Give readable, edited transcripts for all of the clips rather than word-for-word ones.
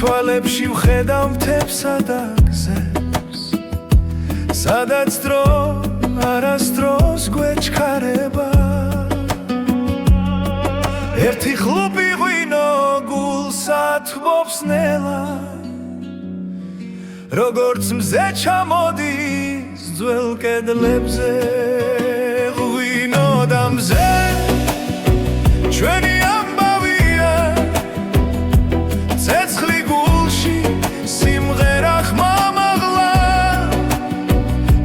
თვალებში ვხედავ მთებსა და გზებს, სადაც დრო არასდროს გვეჩქარება. ერთი ხლუპი ღვინო გულსა თბობს ნელა, როგორც მზე ჩამოდის ძველ კედლებზე. ღვინო და მზე ჩვენი ამბავია, ცეცხლი გულში სიმღერა ხმამაღლა.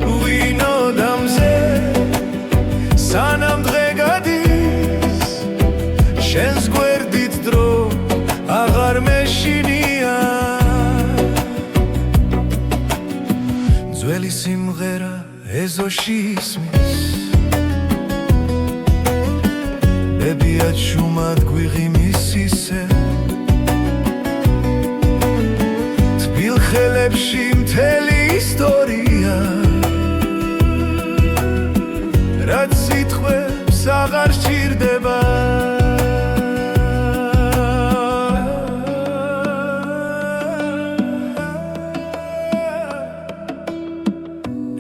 ღვინო და მზე სანამ დღე გადის, შენს გვერდით დრო აღარ მეშინია. ძველი სიმღერა ეზოში ისმის, ბებიად შუმად გვიღიმის ისე, თბილ ხელებში მთელი ისტორია, რაც სიტყვებს აღარ სჭირდება.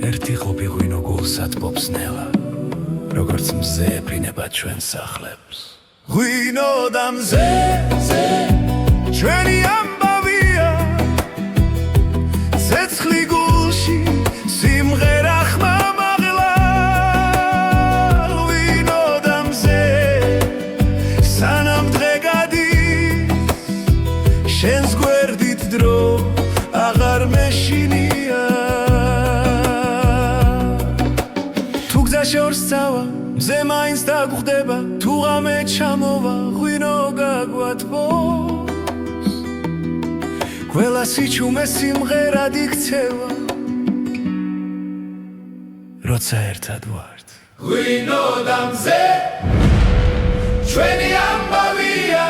ერთი ხლუპი ღვინო გულსა თბობს ნელა, როგორც მზე ეფრინება ჩვენს სახლებს. ღვინო და მზე ჩვენი ამბავია, ცეცხლი გულში სიმღერა ხმამაღლა. ღვინო და მზე სანამ დღე გადის, შენს გვერდით დრო აღარ მეშინია. შორს წავა, მზე მაინც დაგვხდება, თუ ღამე ჩამოვა, ღვინო გაგვათბობს. ყველა სიჩუმე სიმღერად იქცევა, როცა ერთად ვართ. ღვინო და მზე ჩვენი ამბავია,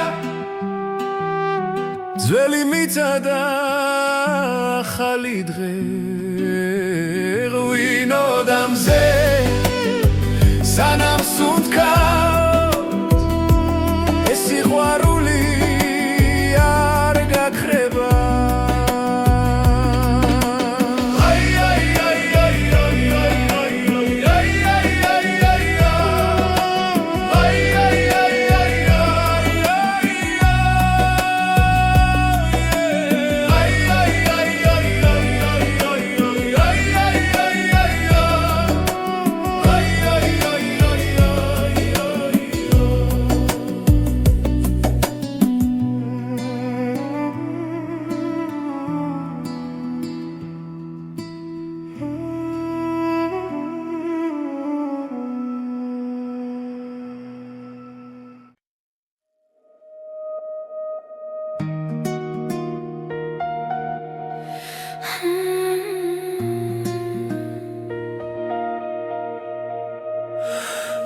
ძველი მიწა და ახალი დღე. ღვინო და მზე სანამ სუნთქავთ, ეს სიყვარული არ გაქრება.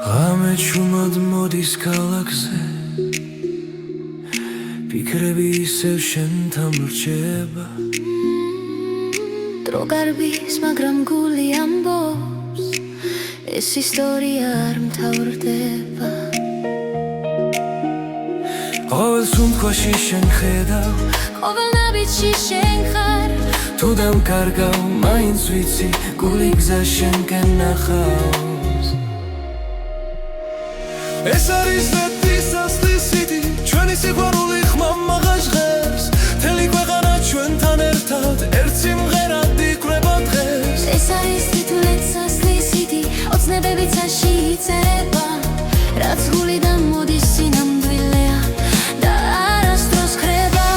ღამე ჩუმად მოდის ქალაქზე, ფიქრები ისევ შენთან ვრჩება. დრო გარბის, მაგრამ გული ამბობს, ეს ისტორია არ მთავრდება. ყოველ სუნთქვაში შენ ხედავ, ყოველ ნაბიჯში შენ ხარ, თუ დამკარგავ, მაინც ვიცი, გული გზა შენკენ ნახავს. ეს არის ზეთის ასლისიდი, ჩვენი სიყვარული ხმამაღა ჟღერს, მთელი ქვეყანა ჩვენთან ერთად ერთ სიმღერად იკვრება დღეს. ეს არის თითქმის ასლისიდი, ოცნებები ცაში იწერება, რაც გულიდან მოდის სინამდვილეა და არასდროს ხრება.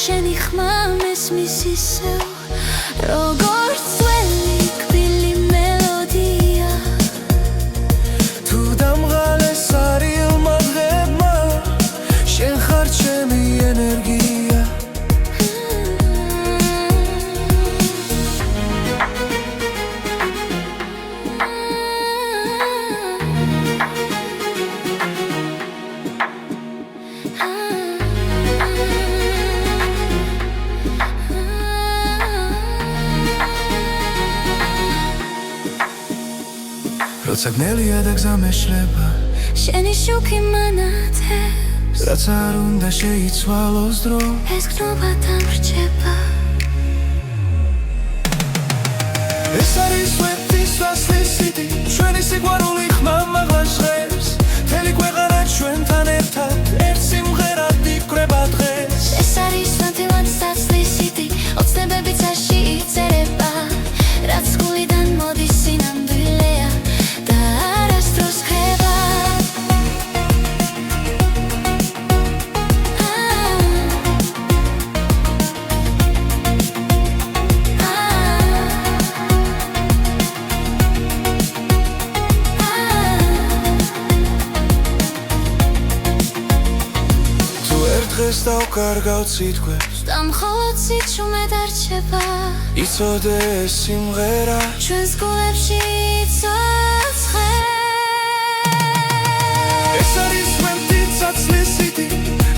შენი ხმა მესმის ისევ, როგორც ძველი კბილი მელოდია. თუ დამღალეს არილმა დღებმა, შენ ხარ ჩემი ენერგია. როცა გნელია და გზა მეშლება შენი შუქი მანათებს რაც არ უნდა შეიცვალოს დრო ეს გზნობა დამრჩება ეს არის ვეთის ასლის სიტი ჩვენი სიყვარული ხმამაღლა ჟღერს მთელი ქვეყანა ჩვენთან ერთად ერთ სიმღერად იკვრება დღეს ეს არის ნათელად სასლის სიტი ოცნებები წაში იწერება რაც გულიდან მოდის სინამდვილეა და არასდროს ხება დღეს დავკარგავ სიტყვებს და მხოლოდ სიჩუმე დარჩება იცოდე ეს სიმღერა ჩვენს გულებში იცოცხლებს ეს არის ვეთის ასლის სიტი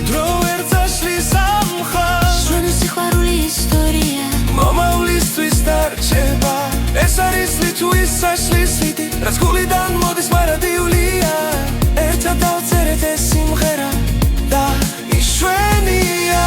დრო ვერ წაშლის ამ მხარს ჩვენი სიყვარული ისტორია მომავლისთვის დარჩება ეს არის ლიტვის ასლის სიტი რაც გულიდან მოდის მარადიულია ერთად დავწერეთ ეს სიმღერა და ჩვენია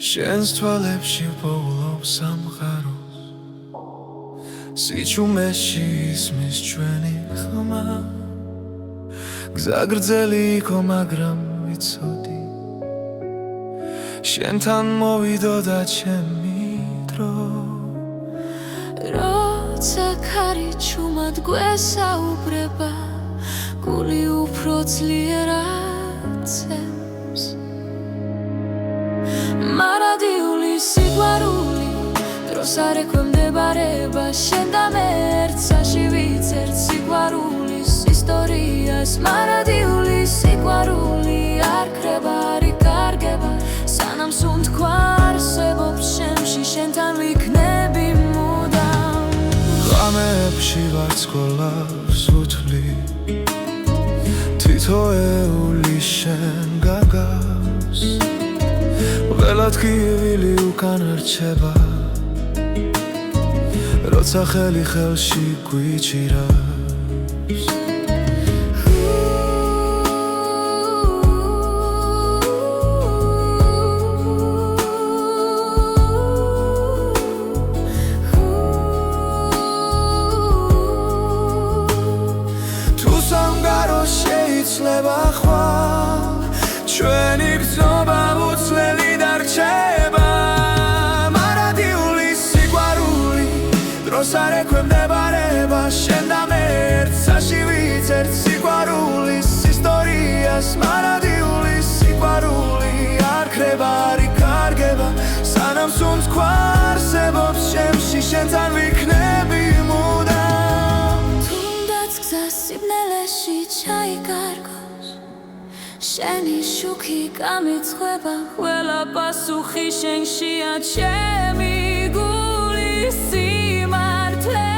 შენს თვალებში პოულობს სამყაროს სიჩუმეში ისმის ჩვენი ხმა გზა გრძელი იყო მაგრამ ვიცოდი შენთან მოვიდოდა ჩემი დრო როცა ქარი ჩუმად გვესაუბრება გული უფრო ძლიერად ცემს მარადიული სიყვარული დროს არ ექვემდებარება შენ და მე ერთსაში ვიცერთ სიყვარულის ისტორიას მარადიული სიყვარული არ ქრება არ იკარგება სანამ სუნთქვა არსებობს შემში შენთან ვიქნები მუდამ ღამეებში ვარცხოლავს უთვლი თითოეული შენ გაგავს ველად გივილი უკან რჩება როცა ხელი ხელში გვიჭირავს თუ სამგარო შეიძლება ხვალ ჩვენი გზნობა უცვლელი დარჩება მარადიული სიყვარული დროს არ ექვემდებარება შენ და მე ერთსაში ვიცერთ სიყვარულის ისტორიას მარადიული სიყვარული არ ქრება არ იკარგება სანამ სუნთქვა არსებობს შემში შენთან ვიქნები მუდამ თუნდაც გზა სიბნელეში ჩაიკარგოს შენი შუქი გამიცხება ყველა პასუხი შენშია ჩემი გულის სიმართლე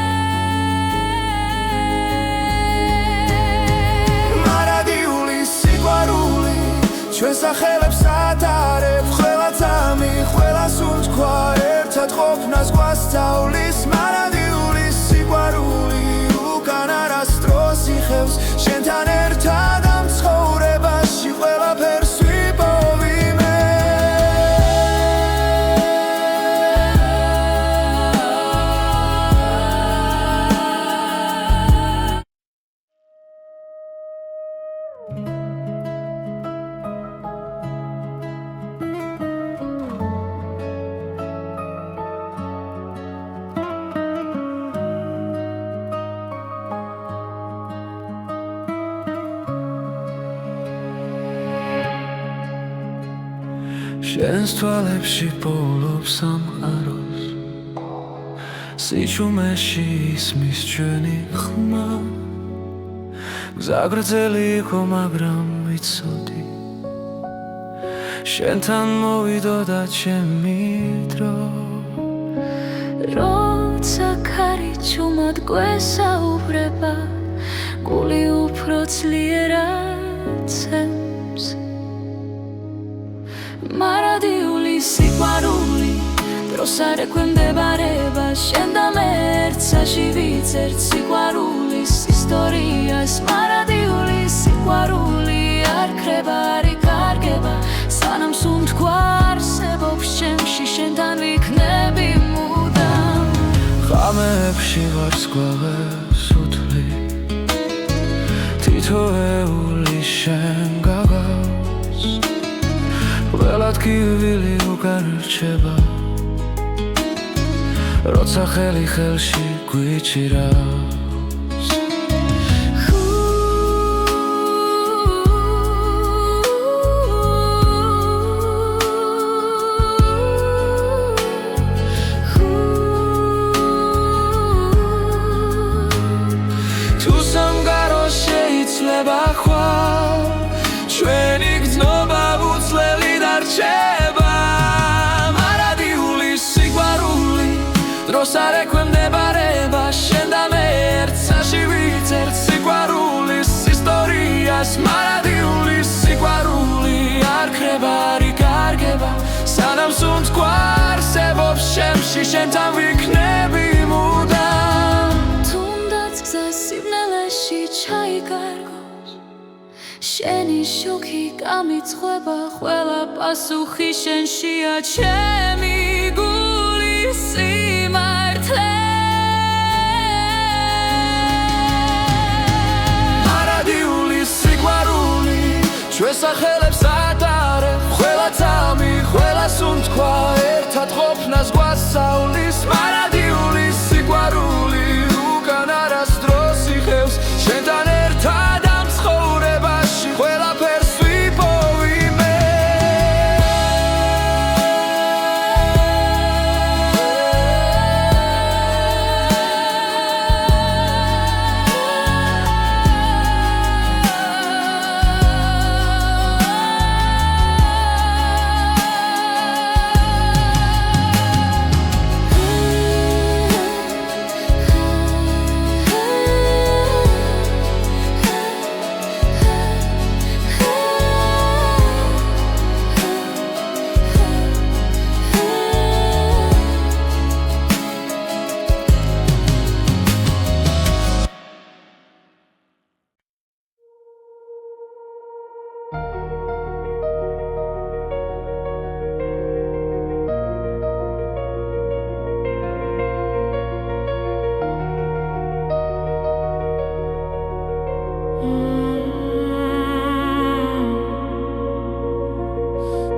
მარადიული სიყვარული ჩვენ სახელებს ატარებ ყველა წამი ყველა სუნთქვა ერთად ყოფნას გვასწავლის მარადიული სიყვარული უკან არასდროს იხევს შენთან ერთად ამ ცხოვრებაში ყველაფერს ვიპოვი მე შენს თვალებში პოულობს სამყაროს სიჩუმეში ისმის ჩვენი ხმა გზა გრძელი იყო მაგრამ ვიცოდი შენთან მოვიდოდა ჩემი დრო როცა ქარი ჩუმად გვესაუბრება გული უფრო ძლიერად ცემს მარადიული სიყვარული დროს არ ექვემდებარება შენ და მე ერთსაში ვიცერთ სიყვარულის ისტორიას მარადიული სიყვარული არ ქრება არ იკარგება სანამ სუნთქვა არსებობს ჩემში შენთან ვიქნები მუდამ ღამეებში ვარსკვლავებს უთვლი თითოეული შენ გაგავს ყველა ტკივილი უკან რჩება როცა ხელი ხელში გვიჭირავს ჩვენი გზნობა უცვლელი დარჩება მარადიული სიყვარული დროს არ ექვემდებარება შენ და მე ერთსაში ვიცერთ სიყვარულის ისტორიას მარადიული სიყვარული არ ქრება არ იკარგება სანამ სუნთქვა არსებობს ჩემში შენთან ვიქნები მუდამ თუნდაც გზა სიბნელეში ჩაიკარგო შენი შუქი გამიცხება ყველა პასუხი შენშია ჩემი გულის სიმართლე მარადიული სიყვარული ჩვენს სახელებს ატარებ ყველა წამი ყველა სუნთქვა ერთად ყოფნას გვასწავლის მარადიული სიყვარული უკან არასდროს იხევს შენთან ერთად ყველაფერს ვიპოვი მე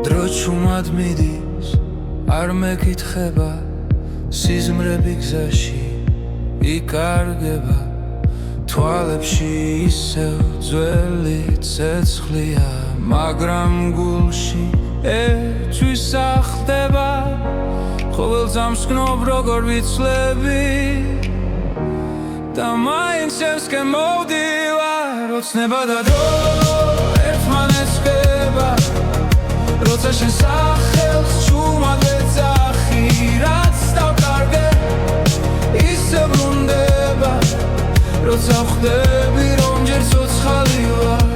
დრო ჩუმად მიდის არ მეკითხება სიზმრები გზაში იკარგება თვალებში ისევ ძველი ცეცხლია მაგრამ გულში ერთვის ახდება ყოველ ძამს გნობ როგორ ვიცლები და მაინც შენსკენ მოვდივარ ოცნება და დრო ერთმანეთს ხდება როცა შენ სახელს ჩუმად ეძახი რაც დავკარგე ისე ბრუნდება როცა ხვდები რომ ჯერ ცოცხალი ვარ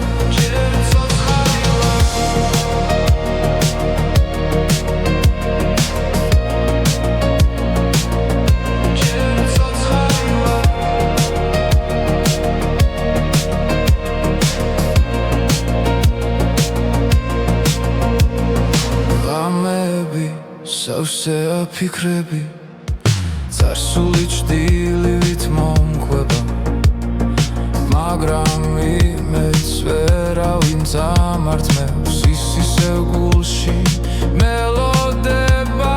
სავსე აფიქრები წარსული ჭდილივით მომკვება მაგრამ იმეც ვერავინ წამართმევს ის ისევ გულში მელოდება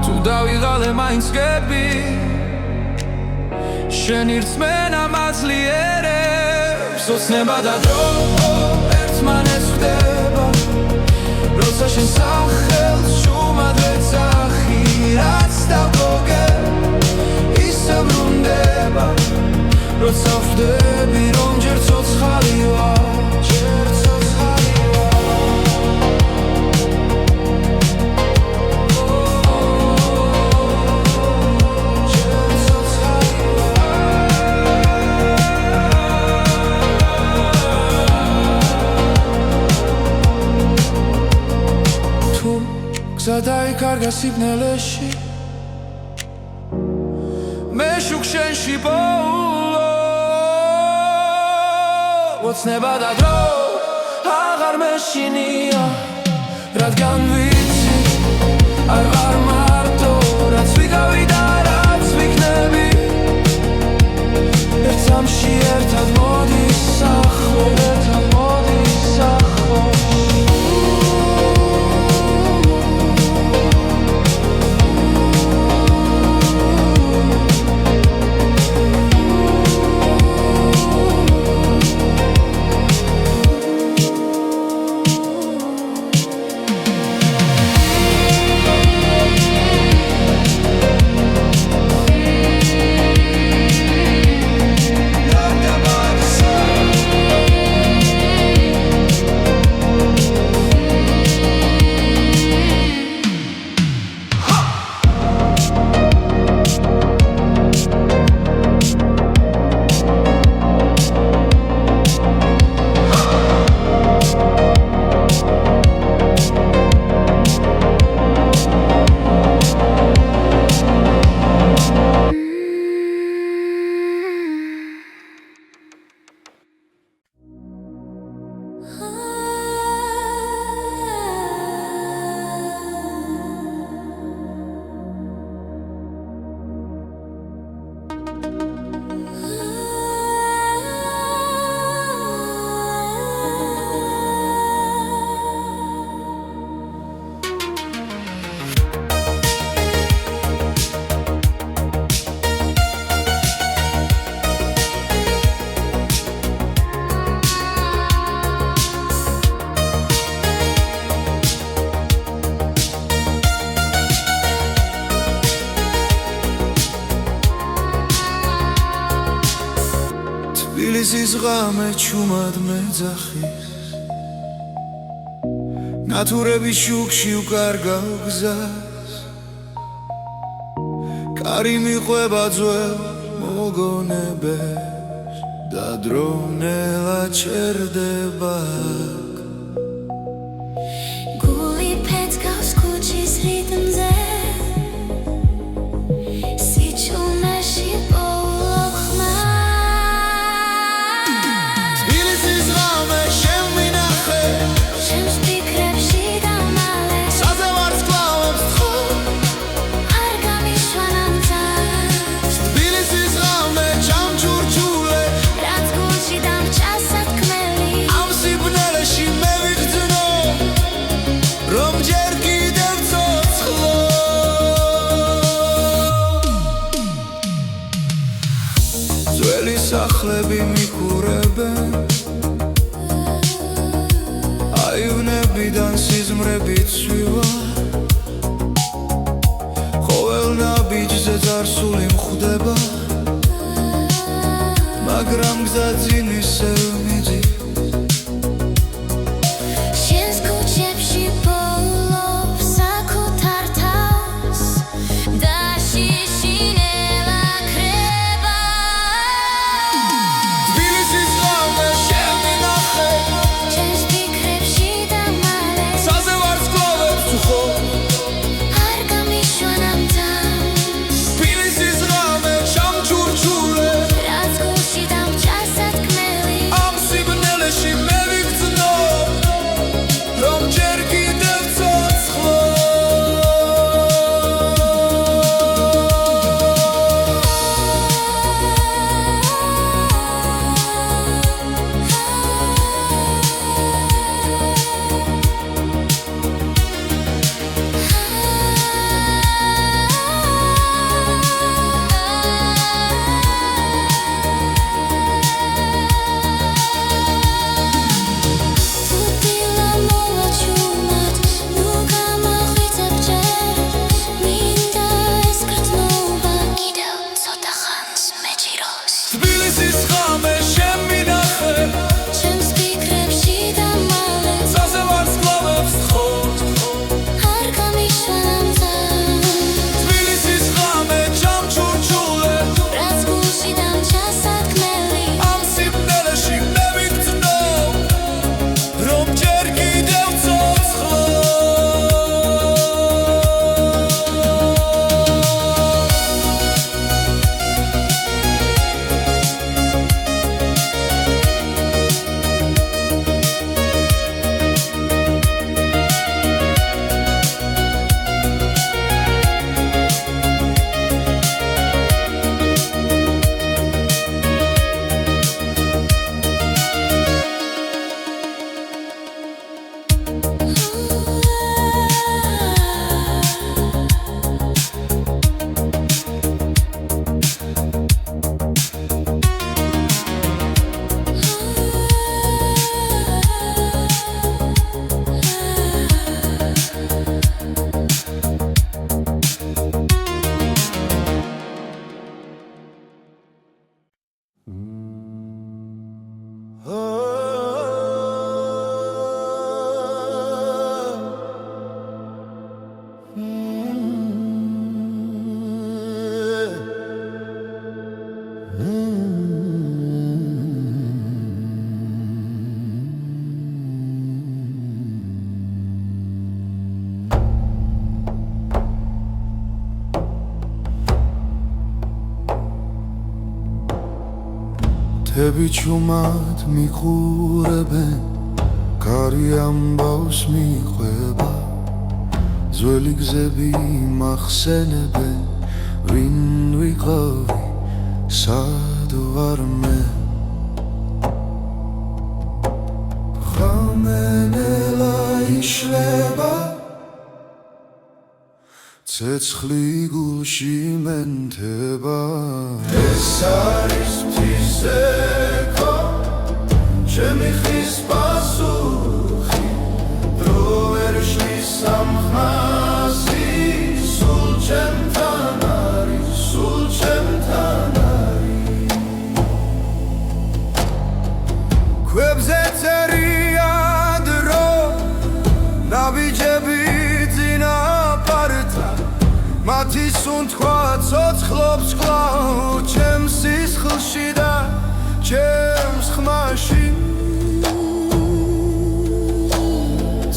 თუ დავიღალე მაინც გები შენი რწმენა მაძლიერებს ოცნება და დრო ერთმანეთს ხდება როცა შენ სახელს შუმად ვეძახი რაც დავგოგე ისე ბრუნდება როცა ვხვდები რომ ჯერ ცოცხალი ვარ დაიკარგა სიბნელეში მე შუქ შენში ბოლო ოცნება და დრო აღარ მეშინია რადგან ვიცი არ ვარ მარტო რაც ვიგავი და რაც ვიქნები ერთ სამში ერთად მოდის სახლო ერთად მოდის სახლო თბილისის ღამე ჩუმად მეძახის ნათურების შუქში უკარგავ გზას კარი მიყვება ძველ მოგონებებს და დრონელა ჩერდება გული ფეთქავს ქუჩის რიტმზე სიჩუმეში სახლები მიყურებენ აივნებიდან სიზმრები ცვივა ყოველ ნაბიჯზე წარსული მხვდება მაგრამ გზა წინ ისევ მიდის მთები ჩუმად მიყურებენ კარი ამბავს მიყვება ძველი გზები მახსენებენ ვინ ვიყავი სად ვარ მე ღამენელა იშლება ცეცხლი გულში მენთება ეს არის მთისექო ჩემი ხის პასუხი დრო ვერ შლის სამხასი სულ ჩემთან არის სულ ჩემთან არის ქვებზე წერია დრო ნაბიჯები მათი სუნთქვა ცოცხლობს კვლავ ჩემს სისხლში და ჩემს ხმაში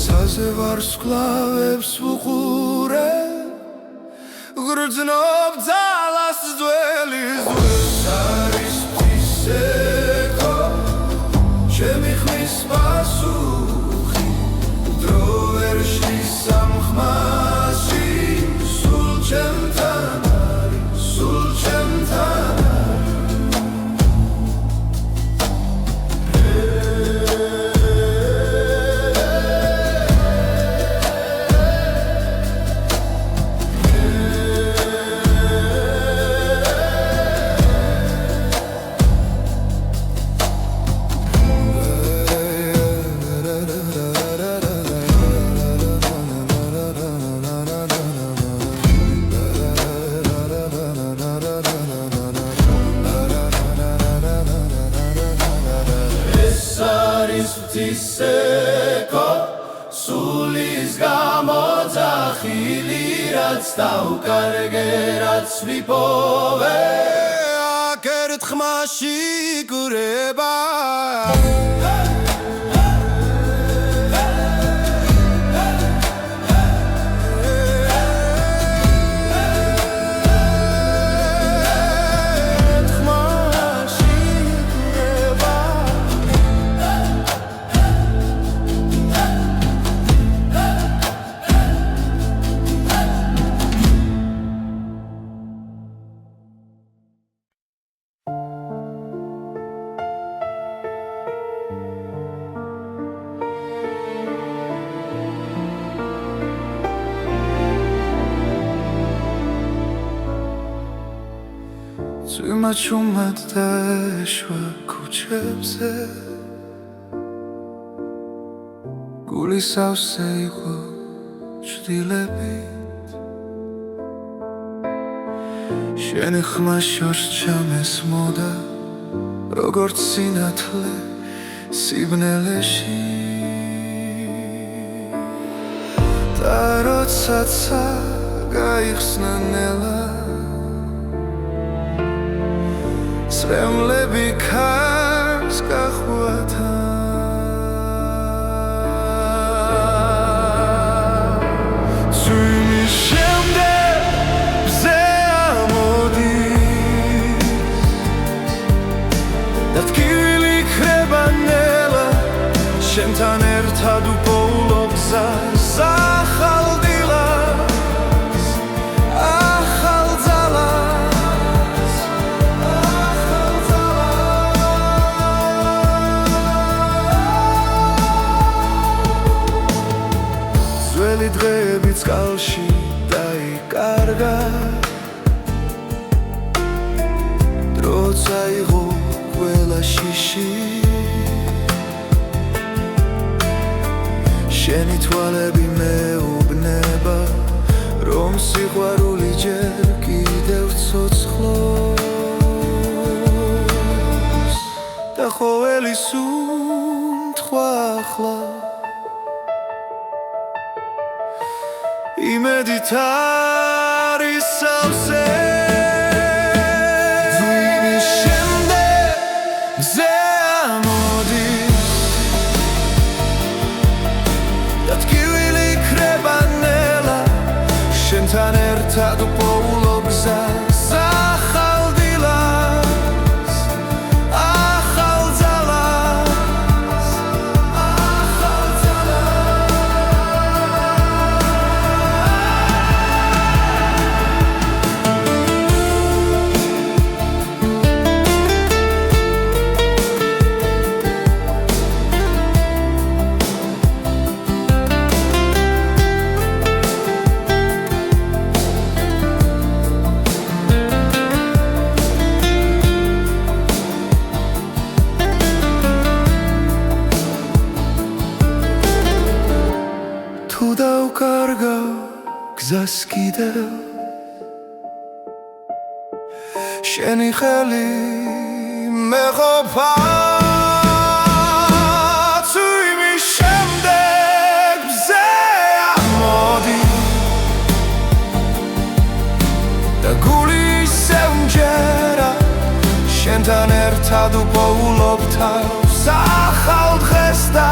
ცაზე ვარსკვლავებს ვუყურე გრძნობ ძალას ძველი ზღვის არის მთისექო ჩემი ხმის პასუხი დრო ვერ შლის სამხმაში ჩემთან არის სულ ჩემთან მთისექო სულის გამოძახილი რაც დავკარგე რაც ვიპოვე აქ ერთ ხმაში გურება წვიმა ჩუმად დაეშვა ქუჩებზე გული სავსე იყო ჭდილებით შენი ხმა შორს ჩამესმოდა როგორც სინათლე სიბნელეში და როდესაც გაიხსნა ნელა სრემლები ქარს გახვათა წვიმის შემდეგ მზე ამოდის და ტკივილი ქრება ნელა შენთან ერთად უპოულობ გზას ახალ დილას ახალ ძალას ძველი დღეები წყალში დაიკარგა დრო წაიღო ყველა შიში შენი თვალები მეუბნება რომ სიყვარული ჯერ კიდევ ცოცხლობს და ყოველი სუნთქვა ახლა იმედით არის სავსე წვიმის შემდეგ მზე ამოდის და ტკივილი ქრება ნელა შენთან ერთად უპოულობ გზას ახალ დილას ახალ კარგა გზას კიდევ შენი ხელი მეყოფა თუ იმის შემდეგ მზე ამოდი და გული ისევ მჯერა შენთან ერთად უპოულობ თავს ახალ დღეს და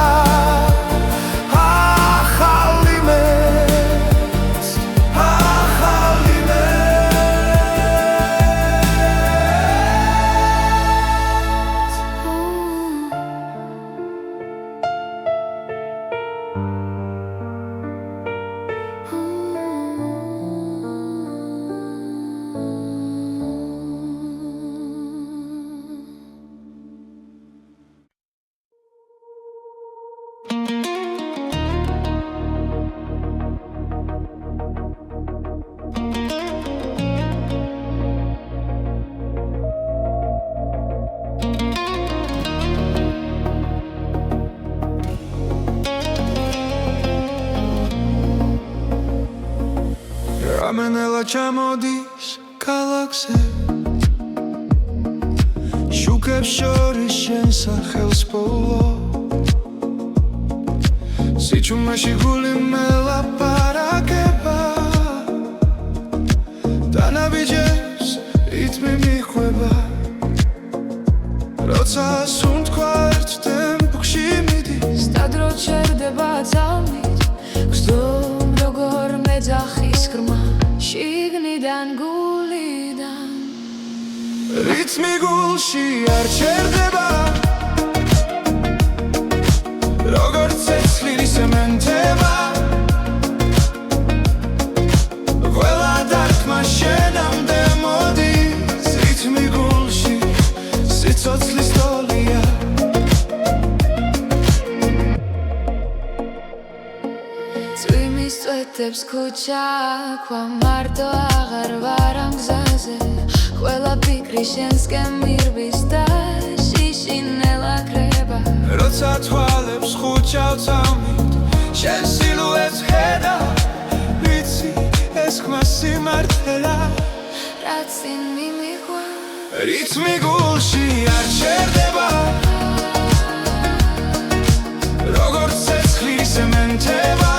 Ramenela ჩამოდის ქალაქზე შუქებს შორის შენ სახელს პოულო სიჩუმეში გული მელაპარაკება დანაბიჯებს რითმი მიხვება როცა სუნთქვა ერთ ტემპში მიდის სტადრო ჩერდება ძალმით გზდომ როგორ მეძახის ხრმა შიგნიდან გულიდან რითმი გულში არ ჩერდება როგორც ცეცხლი სემენტება ყველა დარტყმა შენამდე მოდის რითმი გულში სიცოცხლის ტოლია წვიმის წვეთებს ქუჩა ქვა მარტო აღარ ვარ ამ გზაზე ყველა ფიქრი შენსკენ მირბის და შიშინელა კრება როცა თვალებს ხუჩავ წამით შენ სილუეტს ხედა ვიცი ეს ხმა სიმართლეა რაც წინ მიმიღვა რითმი გულში არ ჩერდება როგორც ცეცხლი სემენტება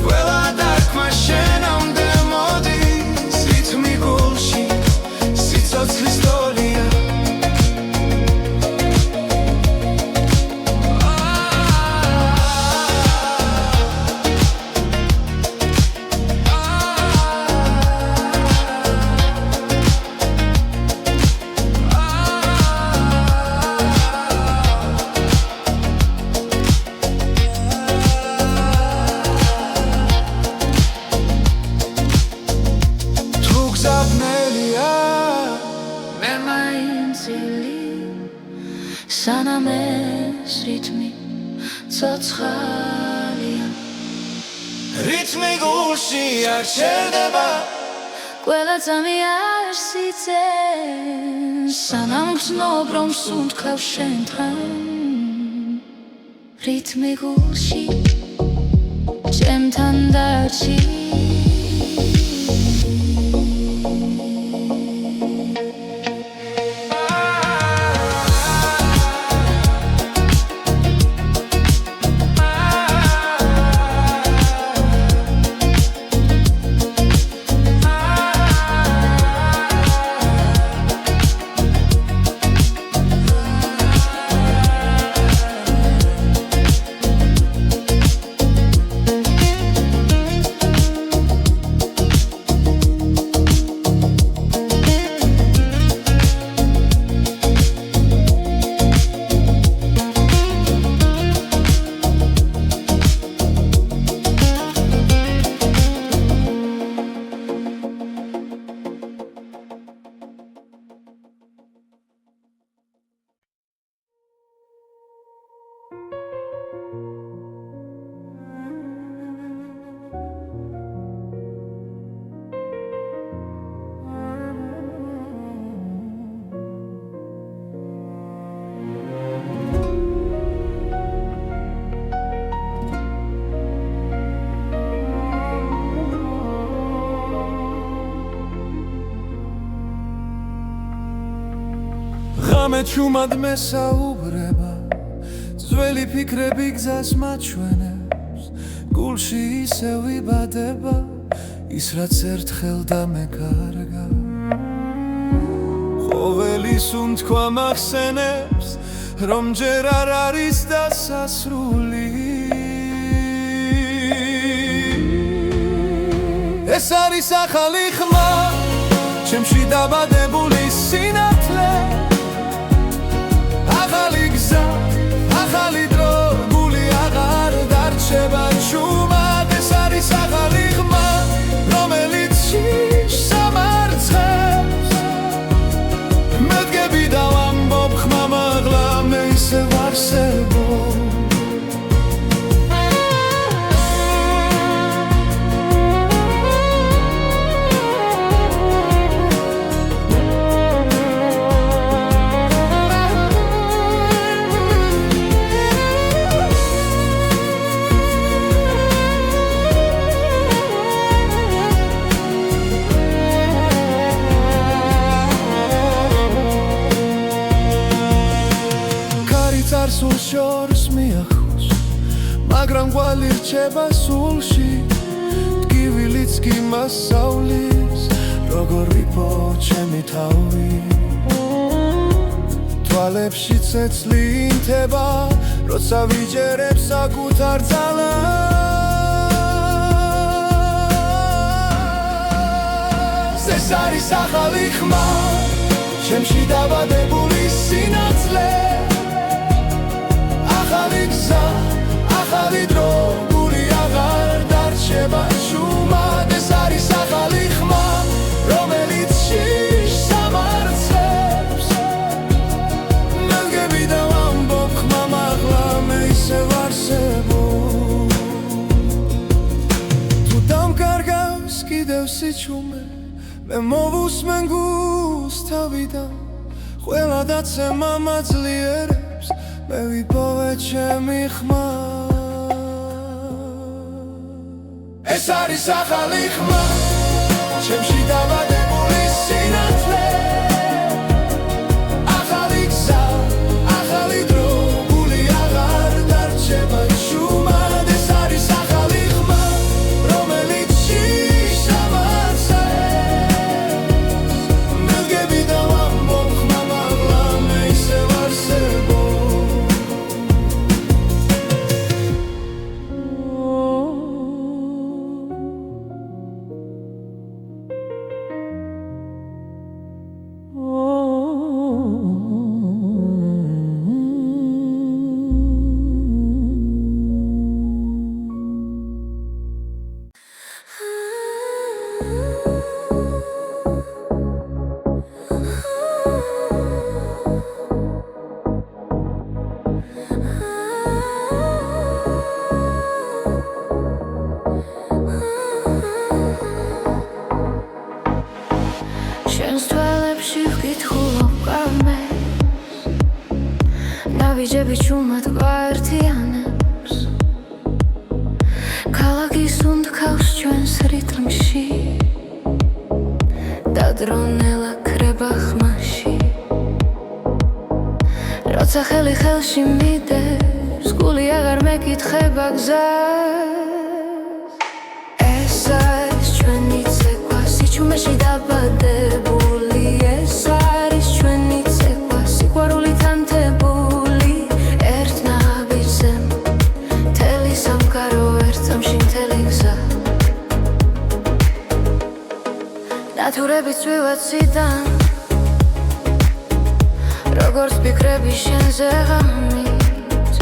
ყველა დარტყმა შენამდე მოდის რითმი გულში სიცოცხლის ტოლია სანამ ეს რითმი ცოცხალია რითმი გულში არ ჩერდება ყველა წამი არ სიცენ სანამ გრძნობ რომ სუნთქავ შენთან რითმი გულში ჩემთან დარჩი ხოლმე ჩუმად მესაუბრება ძველი ფიქრები გზას მაჩვენებს გულში ისევ იბადება ის რაც ერთხელ დამეკარგა ყოველი სუნთქვა მახსენებს რომ ჯერ არ არის დასასრული ეს არის ახალი ხმა ჩემში დაბადებული სინათლე ახალი გზა ახალი დრო გული აღარ დარჩება ჩუმად ეს არის ახალი ხმა რომელიც შიშს ამარცხებს მე დგები და ვამბობ ხმა მაღლა მე ისევ არსებობ სულ შორს მიახოს მაგრამ ყვალი რჩება სულში ტკივილიც კი მასავლის როგორ ვიპო ჩემი თავი თვალებში ცეცლი ინთება როცა ვიჯერებ საკუთარ ძალას ეს არის ახალი ხმა ჩემში დაბადებული სინათლე ახალი გზა, ახალი დრო, გული აღარ დარჩება ჩუმად ეს არის ახალი ხმა, რომელიც შიშს ამარცხებს მე დგები და ვამბობ ხმა მაღლა მე ისევ არსებობ თუ დამკარგავს კიდევ სიჩუმე მე მოვუსმენ გულს თავიდან ყველა დაცემა მაძლიერებს მე ვიპოვე ჩემი ხმა ეს არის ახალი ხმა ჩემში დაბადებული სინათლე ახალი გზა ახალი დრო გული აღარ დარჩება ჩუმად ეს არის ახალი ხმა რომელიც შიშს ამარცხებს მე დგები და ვამბობ ხმა მაღლა მე ისევ არსებობ ვიჯები ჩუმად გვაერთიანებს ქალაქის უნდქავს ჩვენს რიტმში დადრონელა ქრება ხმაში როცა ხელი ხელში მიდევს გული აღარ მეკითხება გზას ეს არის ჩვენი ცეკვა სიჩუმეში დაბადებული ეს არის ჩვენი ცეკვა სიყვარულით ანთებული ნათურებით ვივაციდან როგორც ფიქრები შენზე ღამით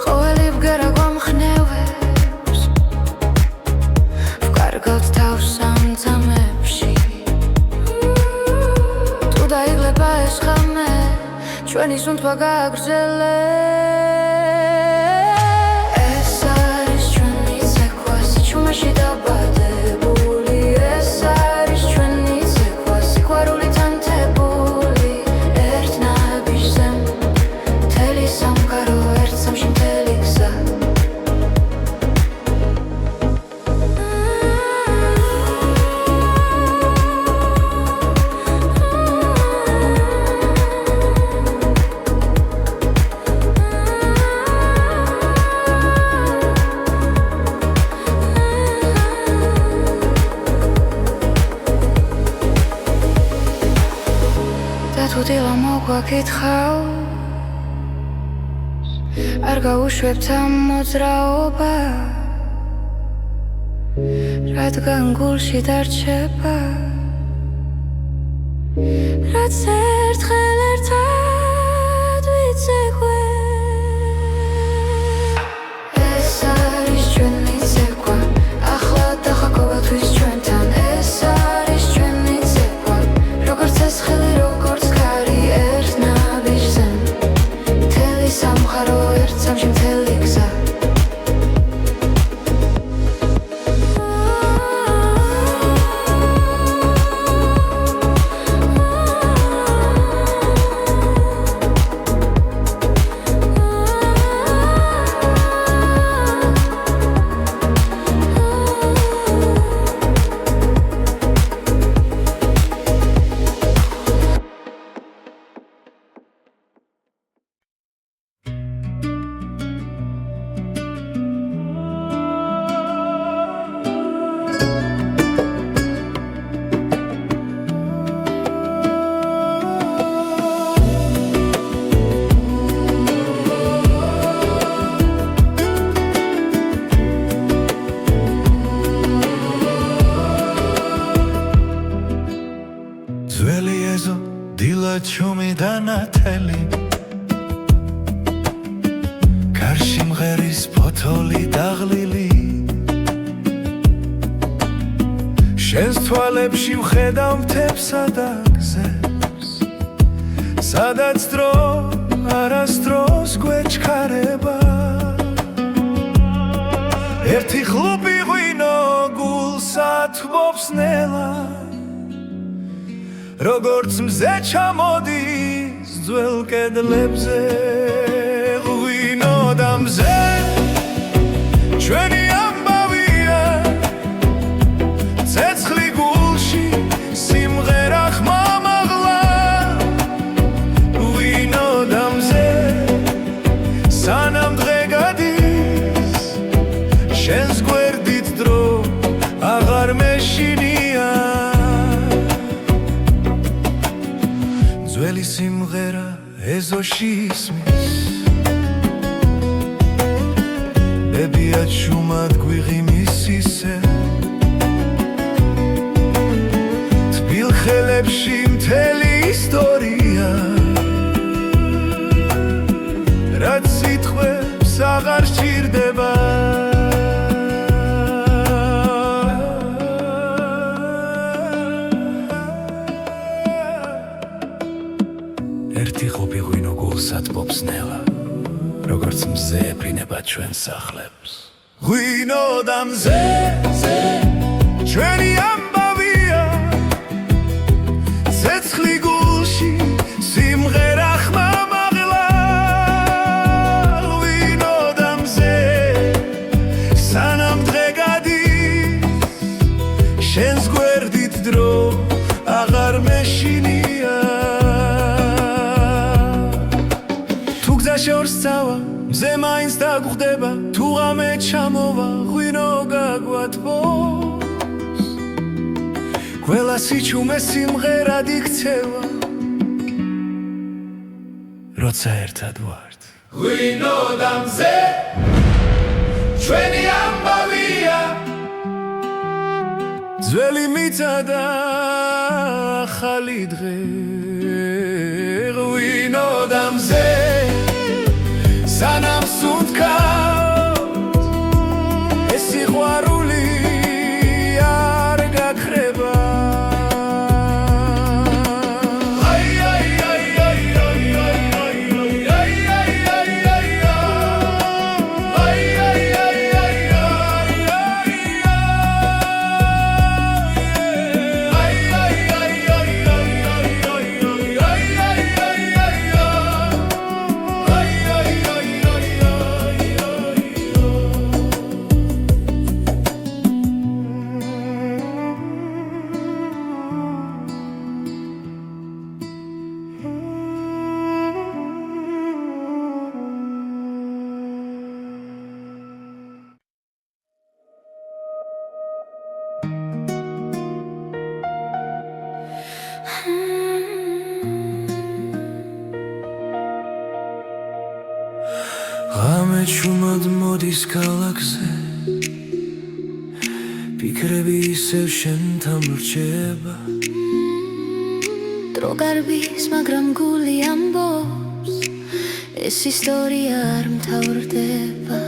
ყოველი ბგერა გვამხნევებს ვკარგავთ თავს სამძამებში თუ დაიღლება ეს ხამე ჩვენი სუნთქვა გააგრძელებს ეს არის ჩვენი ცეკვა სიჩუმეში დაბადებული ეს არის ჩვენი ცეკვა სიყვარულით ანთებული ერთ ნაბიჯზე მთელი სამყარო ერთ სამში მთელი გზა გვაკითხავს არ გაუშვებთ ამ მოძრაობას რადგან გულში დარჩება რაც ერთხელ ერთად ვიცეკვე ეს არის ჩვენი ცეკვა ახლა დახაკობათვის ჩვენთან ეს არის ჩვენი ცეკვა როგორც ეს ხელი როგორც ქარი ერთ ნაბიჯზე მთელი სამყარო ერთ სამში მთელი გზა ჩუმი დანათელი კარში მღერის ფოთოლი დაღლილი შენს თვალებში ვხედავ მთებსა და გზებს სადაც დრო არასდროს გვეჩქარება ერთი ხლუპი ღვინო გულსა თბობს ნელა როგორც მზე ჩამოდის ძველ კედლებზე ღვინო და მზე ჩვენი ამბავია ცეცხლი გულში სიმღერა ხმამაღლა ღვინო და მზე სანამ დღე გადის შენს გვერდით დრო აღარ მეშინია ძველი სიმღერა ეზოში ისმის ებია ჩუმად გვიღიმის ისე თბილ ხელებში მთელი ისტორია რაც სიტყვებს აღარ სჭირდება ერთი ხლუპი ღვინო გულსა თბობს ნელა როგორც მზე ეფრინება ჩვენს სახლებს ღვინო და მზე ჩვენი ამბავია ცეცხლი გულში სიმღერა ხმამაღლა ღვინო და მზე სანამ დღე გადის შენს გვერდით დრო აღარ მეშინია შორს წავა მზე მაინც დაგხვდება თუ ღამე ჩამოვა ღვინო გაგვათბობს ყველა სიჩუმე სიმღერად იქცევა როცა ერთად ვართ ღვინო და მზე ჩვენი ამბავია ძველი მიწა და ახალი დღე ღვინო და მზე სანამ სუნთქავთ ეს სიყვარული არ გაქრება ჩუმად მოდის ქალაქზე ფიქრები ისევ შენთან ვრჩება დრო გარბის მაგრამ გული ამბობს ეს ისტორია არ მთავრდება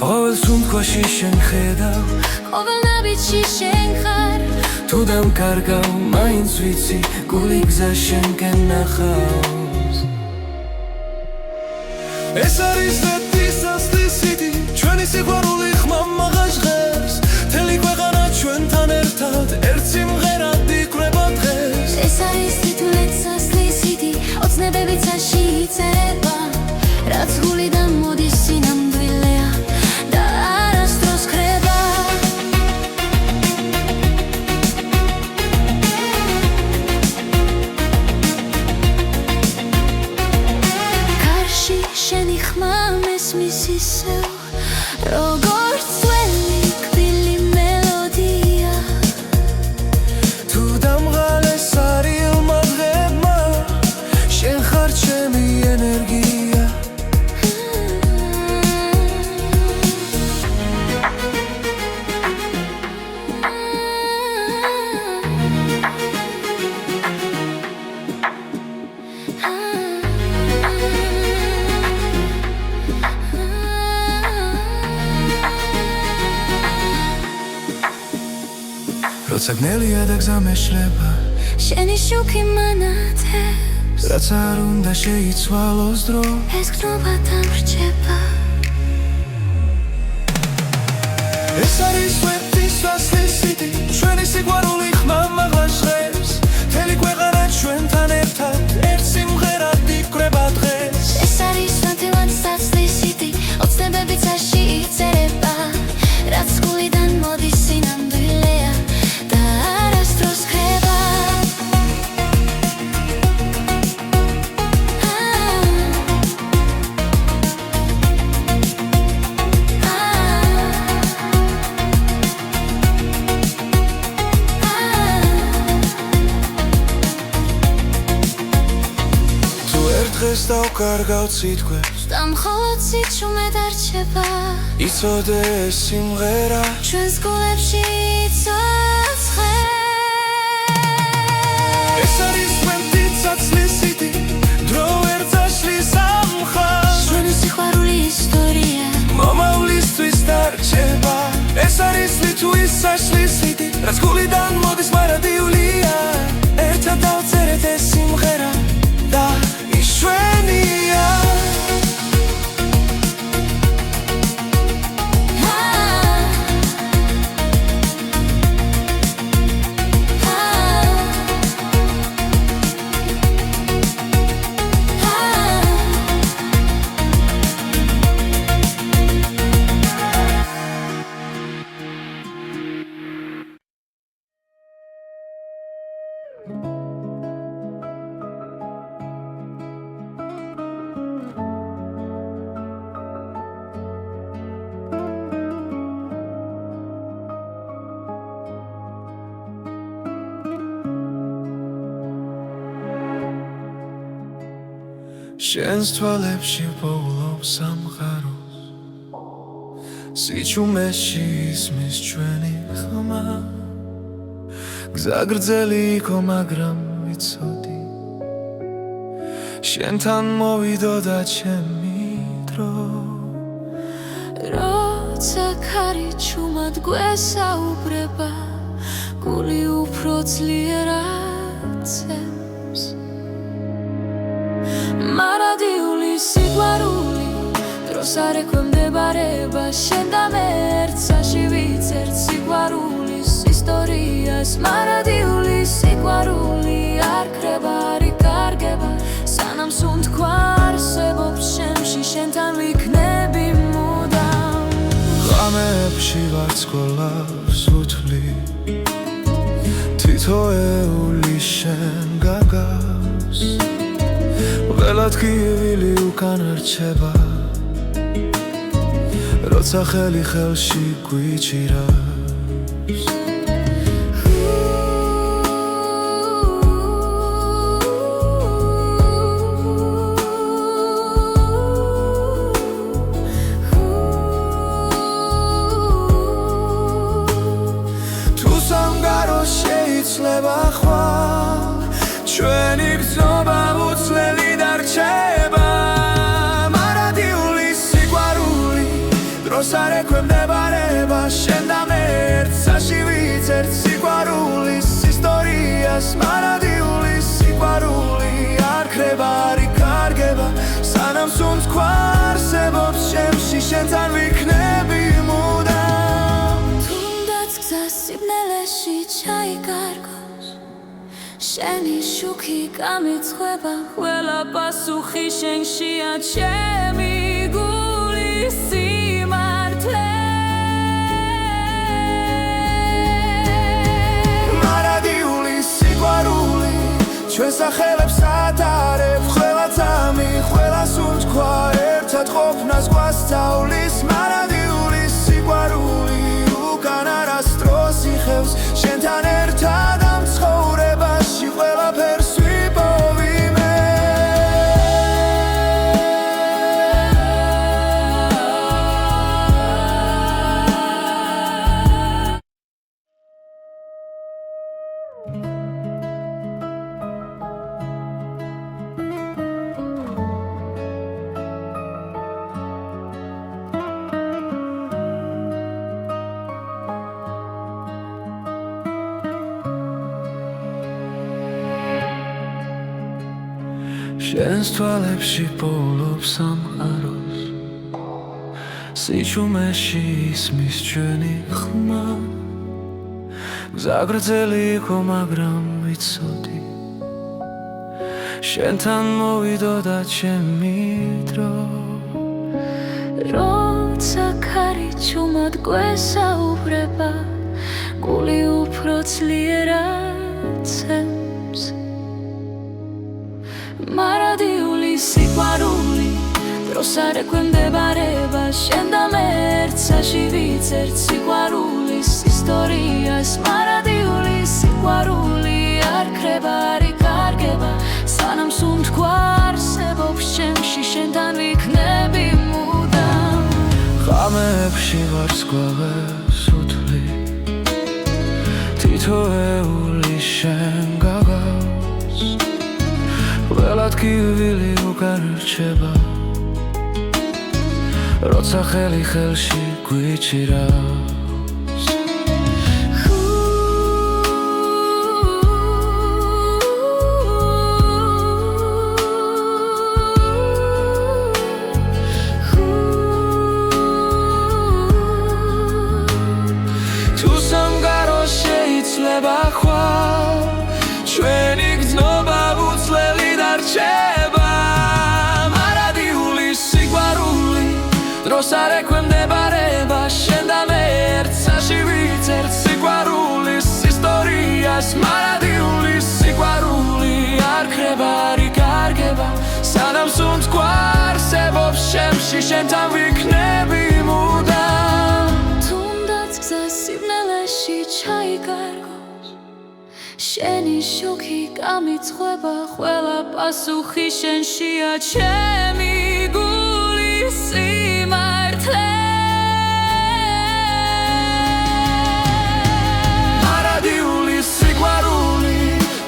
ყოველ სუნთქვაში შენ ხედავ ყოველ ნაბიჯში შენ ხარ თუ დამკარგავ მაინც ვიცი გული გზა შენკენ ნახავს ეს არის რედისასლის სიტი ჩვენი სიყვარული ხმამაღა ჟღერს მთელი ქვეყანა ჩვენთან ერთად ერთ სიმღერად იკვრება დღეს ეს არის თითულეცასლის სიტი ოცნებები ცაში იწერება რაც გულიდან მოდის სინამდვილეა და არასდროს ხრება კარში შენი ხმა მესმის ისევ როგორც ძველი კბილი მელოდია თუ დამღალეს არილმა დღებმა შენ ხარ ჩემი ენერგია როცა გნელია და გზა მეშლება შენი შუქი მანათებს რაც არ უნდა შეიცვალოს დრო ეს გრძნობა დამრჩება ეს არის რედისასლის სიტი ჩვენი სიყვარული ხმამაღლა ჟღერს მთელი ქვეყანა ჩვენთან ერთად ერთ სიმღერად იკვრება დღეს ეს არის რედისასლის სიტი ოცნებები ცაში იწერება რაც გულიდან მოდის სინამდვილეა და არასდროს ხრება თუ ერთ დღეს დავკარგავ სიტყვებს და მხოლოდ სიჩუმე დარჩება იცოდე ეს სიმღერა ჩვენს გულებში იცოცხლე ეს არის რედისასლის სიტი დრო ვერ წაშლის ამ მხარს ჩვენი სიყვარული ისტორია მომავლისთვის დარჩება ეს არის რედისასლის სიტი რაც გულიდან მოდის მარადიულია ერთად დავწერეთ ეს სიმღერა და ის ჩვენია შენს თვალებში პოულობს სამყაროს სიჩუმეში ისმის ჩვენი ხმა გზა გრძელი იყო მაგრამ ვიცოდი შენთან მოვიდოდა ჩემი დრო როცა ქარი ჩუმად გვესაუბრება გული უფრო ძლიერად ცემს მარადიული სიყვარული დროს არ ექვემდებარება შენ და მე ერთსაში ვიცერთ სიყვარულის ისტორიას მარადიული სიყვარული არ ქრება არ იკარგება სანამ სუნთქვა არსებობს შემში შენთან ვიქნები მუდამ ღამეებში ვარცხოლავს უთვლი თითოეული შენ გაგავს ველად გივილი უკან რჩება როცა ხელი ხელში გვიჭირავს დროს არ ექვემდებარება შენ და მე ერთსაში ვიცერთ სიყვარულის ისტორიას მარადიული სიყვარული არ ქრება არ იკარგება სანამ სუნს ქვა არსებობს შემში შენთან ვიქნები მუდამ თუნდაც გზა სიბნელეში ჩაიკარგოს შენი შუქი გამიცხება ყველა პასუხი შენშია ჩემი გულის სიმართლე მარადიული სიყვარული ჩვენ სახელებს ატარებ ყველა წამი ყველა სუნს ქვა ერთად ყოფნას გვასწავლის მარადიული სიყვარული უკან არასდროს იხევს შენთან ერთად ამ ცხოვრებაში ყველაფერს ვიპოვი მე შენს თვალებში პოულობს სამყაროს სიჩუმეში ისმის ჩვენი ხმა გზა გრძელი იყო მაგრამ ვიცოდი შენთან მოვიდოდა ჩემი დრო როცა ქარი ჩუმად გვესაუბრება გული უფრო ძლიერად ცემს მარადიული სიყვარული დროს არ ექვემდებარება შენ და მე ერთსაში ვიცერთ სიყვარულის ისტორიას მარადიული სიყვარული არ ქრება არ იკარგება სანამ სუნთ ქვა არსებობს შემში შენთან ვიქნები მუდამ ღამეებში ვარსკვლავებს უთვლი თითოეული შენ გაგავს ყველა ტკივილი უკან რჩება როცა ხელი ხელში გვიჭირავს თუ სამყარო შეიძლება ხვალ ჩვენი გრძნობა უცვლელი დარჩება მარადიული სიყვარული დროს არ ექვემდებარება შენ და მე ერთსაში ვიცერთ სიყვარულის ისტორიას მარადიული სიყვარული არ ქრება არ იკარგება სანამ სუნთ ქვა არსებობს შემში შენთან ვიქნები მუდამ თუნდაც გზა სიბნელეში ჩაიკარგოს შენი შუქი გამიცხება ყველა პასუხი შენშია ჩემი გულის სიმართლე მარადიული სიყვარული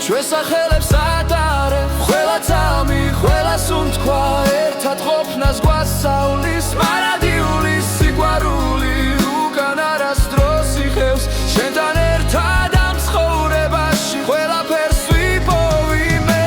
ჩვენ სახელებს ატარებ ყველა წამი ყველა სუნთ ქვა ერთად ყოფნას გვასწავლის მარადიული სიყვარული უკან არასდროს იხევს შენთან ერთად ამ ცხოვრებაში ყველაფერს ვიპოვი მე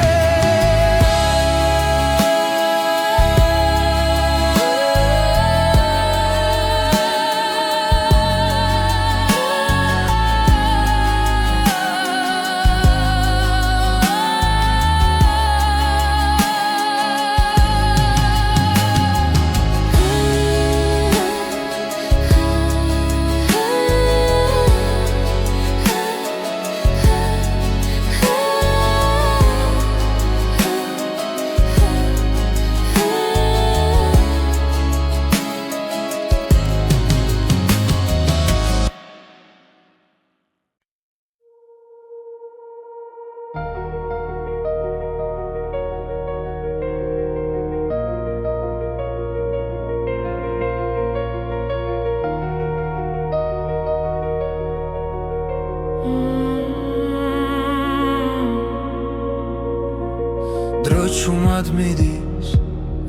დრო ჩუმად მიდის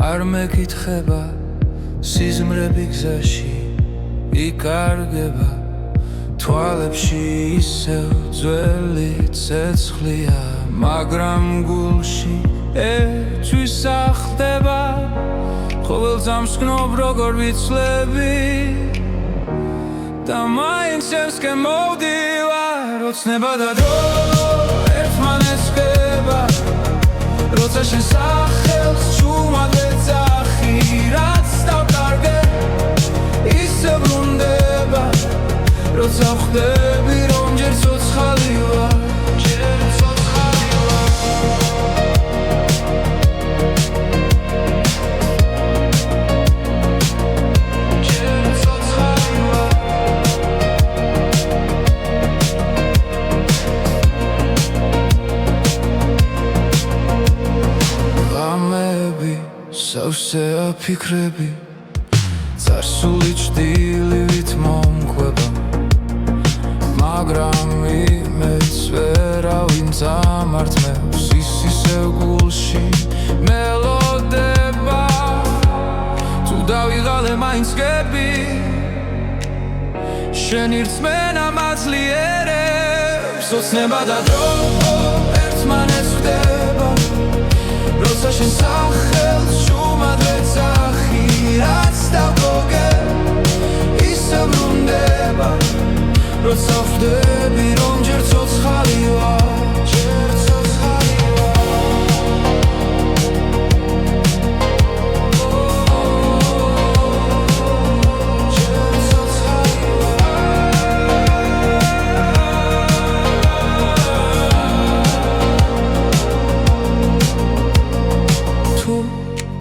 არ მეკითხება სიზმრები გზაში იკარგება თვალებში ისევ ძველი ცეცხლია მაგრამ გულში ერთვის ახდება ყოველ ძამს გნობ როგორ ვიცლები და მაინც ერთსკენ მოვდივარ ოცნება და დრო ერთმანეთს ხდება როცა შენ სახელს ჩუმად ეძახი რაც დავკარგე ისე ბრუნდება როცა ხვდები რომ ჯერ ცოცხალი ვარ სავსე აფიქრები წარსული ჭდილივით მომყვება მაგრამ იმედს ვერავინ წამართმევს ის ისევ გულში მელოდება თუ დავიღალე მაინც გები შენი რწმენა მაძლიერებს ოცნება და დრო ერთმანეთს ხდება როცა შენ სახელს ჩუმად ეძახი რაც დავკარგე ისე ბრუნდება როცა ხვდები რომ ჯერ ცოცხალი ვარ ჯერ ცოცხალი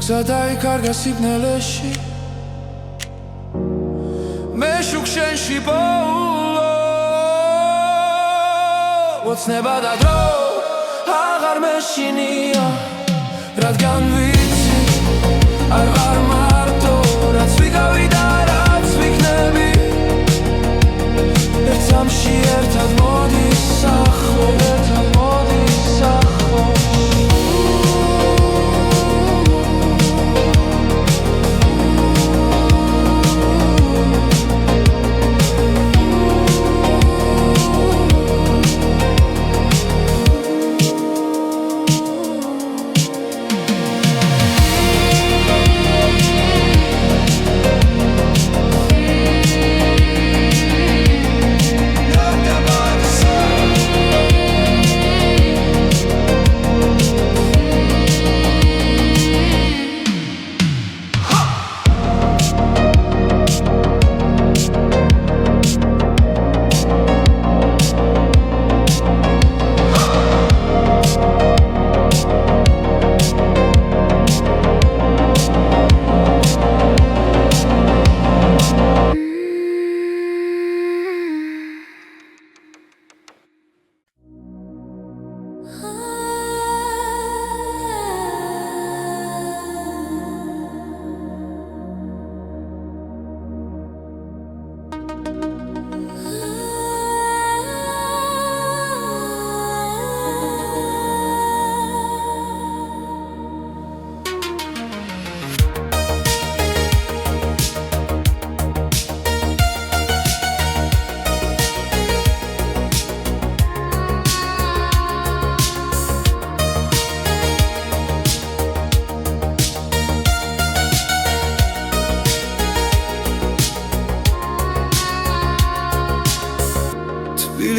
გზა დაიკარგა სიბნელეში მე შუქ შენში პოულო ოცნება და დრო აღარ მეშინია რადგან ვიცი არ ვარ მარტო რაც ვიგავი და რაც ვიქნები ერთ ძამში ერთად მოდის ახლო ერთად მოდის ახლო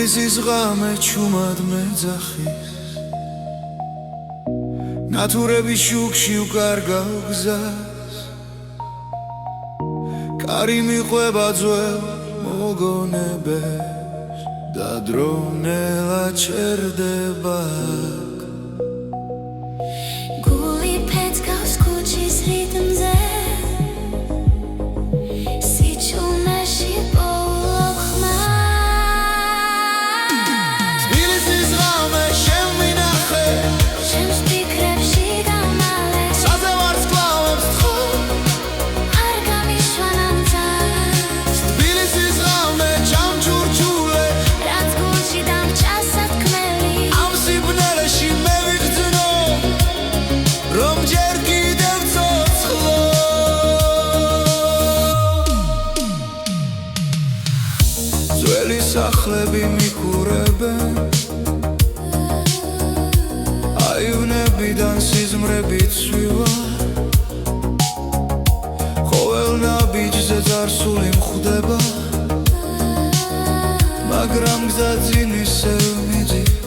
თბილისის ღამე ჩუმად მეძახის ნათურები შუქში უკარგავ გზას კარი მიყვება ძველ მოგონებებს და დრონელა ჩერდება გული ფეთქავს ქუჩის რიტმზე სიჩუმეში Am სახლები მიქურებენ აივნებიდან სიზმრები ცვივა ყოველ ნაბიჯზე წარსული მხვდება მაგრამ გზა ძინ ისევ მიდის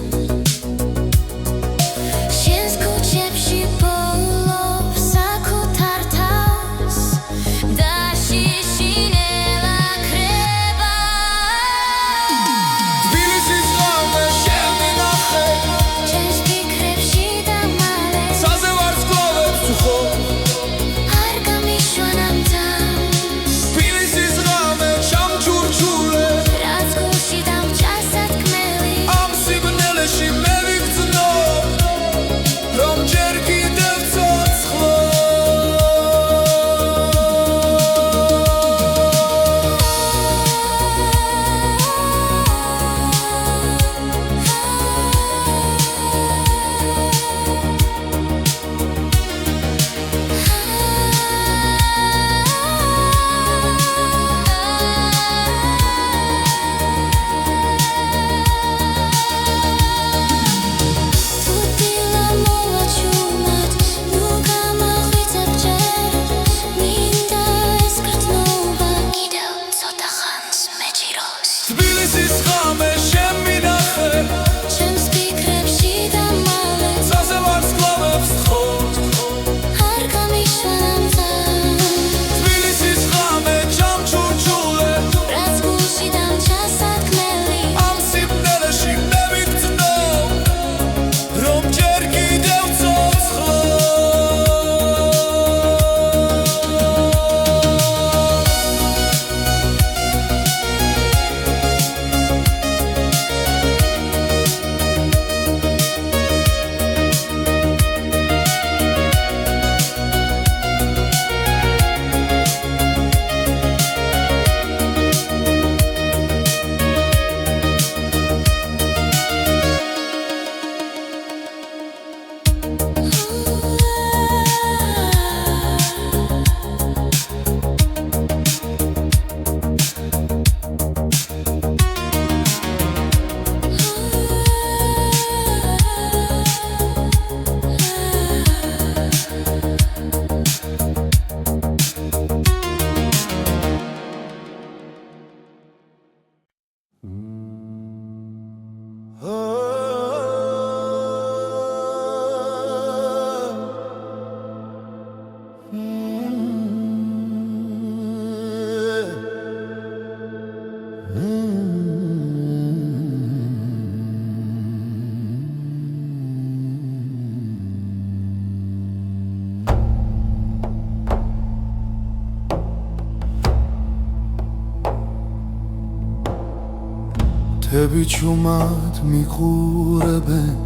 თები ჩუმად მიყურებენ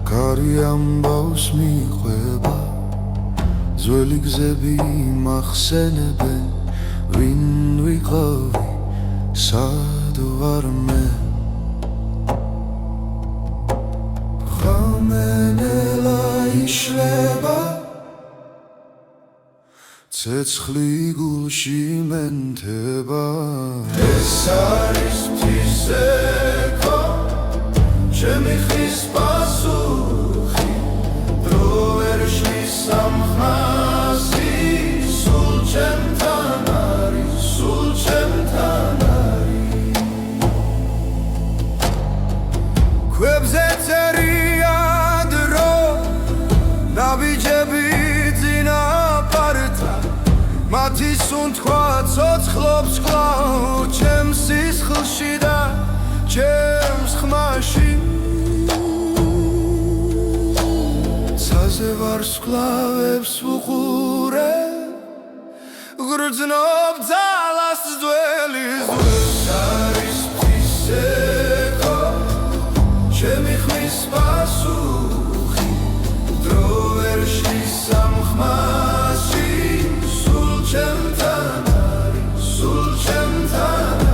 კარი ამბავს მიყვება ძველი გზები მახსენებენ ვინ ვიყავი სად ვარ მე ღამენელა იშლება ცეცხლი გულში მენთება ეს არის ღვთისექო ჩემი ხის პასუხი დრო ვერ შლის სამხასი სულ ჩემთან არის სულ ჩემთან არის ქვებზე წერია დრო ნაბიჯები მათი სუნთქვა ცოცხლობს კვლავ ჩემს სისხლში და ჩემს ხმაში ცაზე ვარსკვლავებს ვუყურე გრძნობ ძალას ძველი ზღვის არის ღვთისექო ჩემი ხმის პასუხი დრო ვერ შლის სამხმასში ჩემთან არის სულ ჩემთან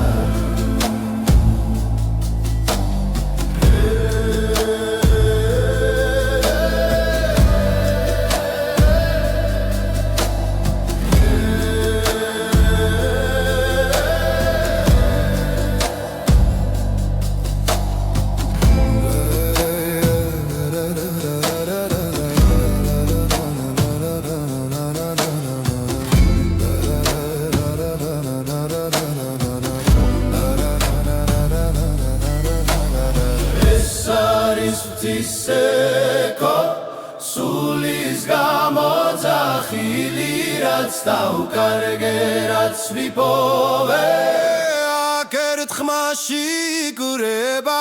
ცისეკო სულის გამოძახილი რაც დავკარგე რაც ვიპოვე აქ ერთხმაში გურება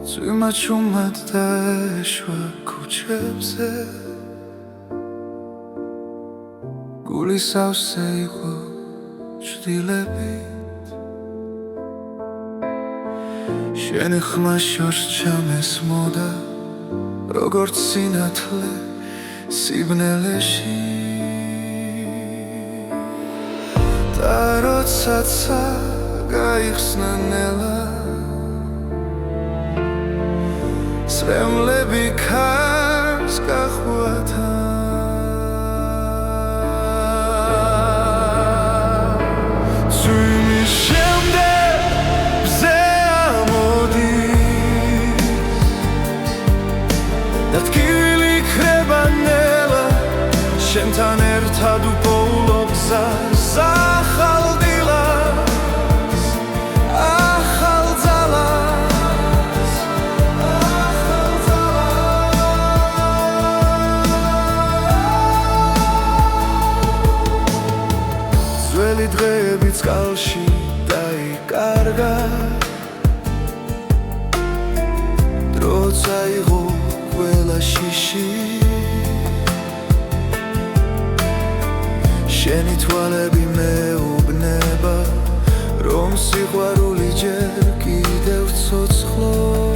Цვიმა ჩუმად დაეშვა ქუჩებზე გული სავსე იყო ჭრილებით შენი ხმა შორს ჩამესმოდა როგორც სინათლე სიბნელეში და როდესაც გაიხსნა ნელა სრემლები ქარს გახვათა წვიმის შემდეგ ბზე ამოდის და ტკივილი ქრება ნელა შენთან ერთად უპოულობ გზას ახალ დილას ახალ ძალას ძველი დღეები წყალში დაიკარგა დროც აიღო ყველა შიში შენი თვალები მეუბნება რომ სიყვარული ჯერ კიდევ ცოცხლობს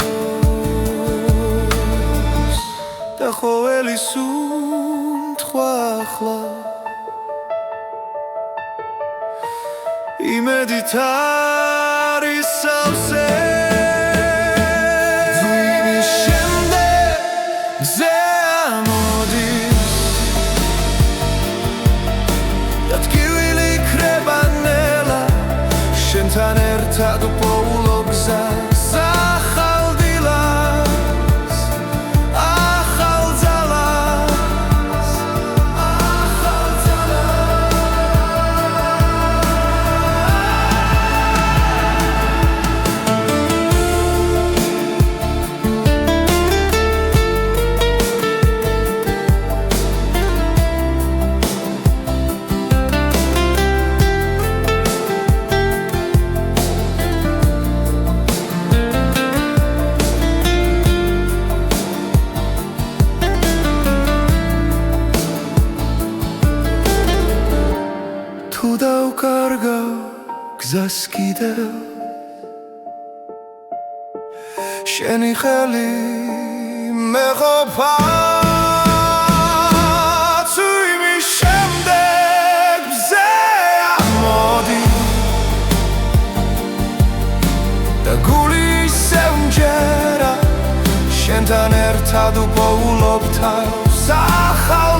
და ყოველი სუნთქვა ახლა იმედით არის სავსე წვიმის შემდეგ გზე ამოდის და ტკივილი ქრება ნელა შენთან ერთად უპოულობ გზას ახალ დილას ახალ ძალას ახალ ძალას თუ დავკარგავ გზას კიდევ შენი ხელი მეყოფა წვიმის შემდეგ ბზე ამოდის და გული ისევ მჯერა შენთან ერთად უპოულობ თავს ახალ